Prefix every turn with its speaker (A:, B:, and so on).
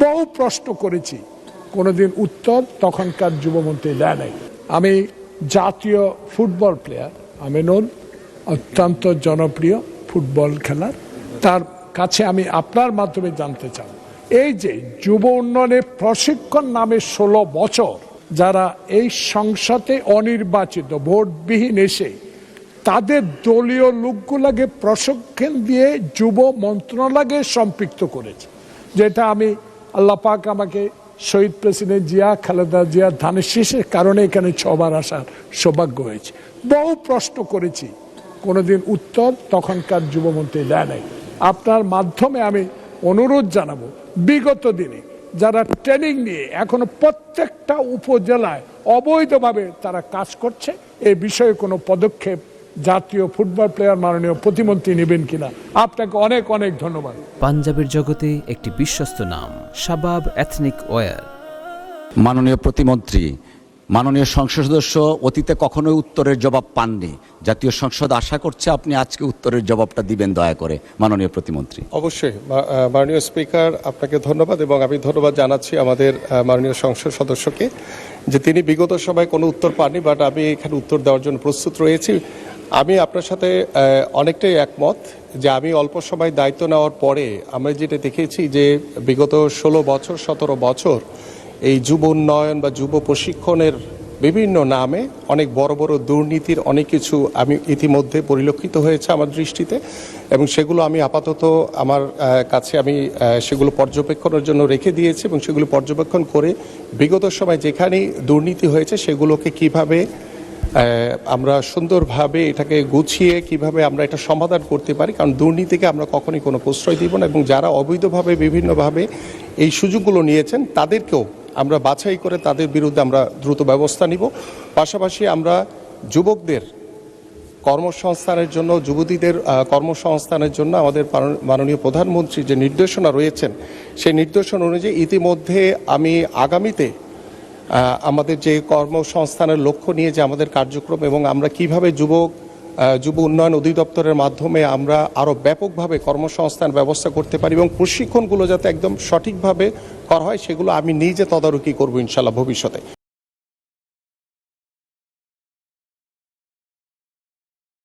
A: বহু প্রশ্ন করেছি, কোনোদিন উত্তর তখনকার যুবমন্ত্রী দেয় নাই। আমি জাতীয় ফুটবল প্লেয়ার আমিনুল, অত্যন্ত জনপ্রিয় ফুটবল খেলার, তার কাছে আমি আপনার মাধ্যমে জানতে চাই, এই যে যুব উন্নয়নের প্রশিক্ষণ নামে 16 বছর যারা এই সংসদে অনির্বাচিত ভোটবিহীন এসে তাদের দলীয় লোকগুলোকে প্রশিক্ষণ দিয়ে যুব মন্ত্রণালয়কে সম্পৃক্ত করেছে, যেটা আমি আল্লাহ পাক আমাকে শহীদ প্রেসিডেন্ট জিয়া খালেদা জিয়া ধানের শীষের কারণে এখানে 6 বার আসার সৌভাগ্য হয়েছে। বহু প্রশ্ন করেছি, কোনোদিন উত্তর তখনকার যুবমন্ত্রী দেয় নাই। আপনার মাধ্যমে আমি অনুরোধ জানাবো, বিগত দিনে যারা ট্রেনিং নিয়ে এখনো প্রত্যেকটা উপজেলায় অবৈধভাবে তারা কাজ করছে, এই বিষয়ে কোনো পদক্ষেপ জাতীয় ফুটবল প্লেয়ার মাননীয় প্রতিমন্ত্রী নেবেন কিনা। আপনাকে অনেক অনেক ধন্যবাদ।
B: পাঞ্জাবের জগতে একটি বিশ্বস্ত নাম শাবাব এথনিক ওয়্যার।
C: মাননীয় প্রতিমন্ত্রী, মাননীয় সংসদ সদস্য অতীতে কখনোই উত্তরের জবাব পাননি। জাতীয় সংসদ আশা করছে আপনি আজকে উত্তরের জবাবটা দিবেন দয়া করে মাননীয় প্রতিমন্ত্রী।
D: অবশ্যই মাননীয় স্পিকার, আপনাকে ধন্যবাদ এবং আমি ধন্যবাদ জানাচ্ছি আমাদের মাননীয় সংসদ সদস্যকে যে তিনি বিগত সময় কোনো উত্তর পাননি, বাট আমি এখানে উত্তর দেওয়ার জন্য প্রস্তুত রয়েছি। আমি আপনার সাথে অনেকটাই একমত যে আমি অল্প সময় দায়িত্ব নেওয়ার পরে আমরা যেটা দেখেছি যে বিগত 16 বছর 17 বছর এই যুব উন্নয়ন বা যুব প্রশিক্ষণের বিভিন্ন নামে অনেক বড় বড় দুর্নীতির অনেক কিছু আমি ইতিমধ্যে পরিলক্ষিত হয়েছে আমার দৃষ্টিতে, এবং সেগুলো আমি আপাতত আমার কাছে আমি সেগুলো পর্যবেক্ষণের জন্য রেখে দিয়েছি এবং সেগুলো পর্যবেক্ষণ করে বিগত সময় যেখানেই দুর্নীতি হয়েছে সেগুলোকে কিভাবে আমরা সুন্দরভাবে এটাকে গুছিয়ে কিভাবে আমরা এটা সমাধান করতে পারি, কারণ দুর্নীতিকে আমরা কখনোই কোনো প্রশ্রয় দিব না, এবং যারা অবৈধভাবে বিভিন্নভাবে এই সুযোগগুলো নিয়েছেন তাদেরকেও আমরা বাছাই করে তাদের বিরুদ্ধে আমরা দ্রুত ব্যবস্থা নিব। পাশাপাশি আমরা যুবকদের কর্মসংস্থানের জন্য, যুবতীদের কর্মসংস্থানের জন্য আমাদের মাননীয় প্রধানমন্ত্রী যে নির্দেশনা রয়েছেন সেই নির্দেশনা অনুযায়ী ইতিমধ্যে আমি আগামীতে আমাদের যে কর্মসংস্থানের লক্ষ্য নিয়ে যে আমাদের কার্যক্রম এবং আমরা কিভাবে যুব উন্নয়ন অধিদপ্তরের মাধ্যমে আমরা আরও ব্যাপকভাবে কর্মসংস্থান ব্যবস্থা করতে পারি এবং প্রশিক্ষণগুলো যাতে একদম সঠিকভাবে করা হয় সেগুলো আমি নিজে তদারকি করব ইনশাআল্লাহ ভবিষ্যতে।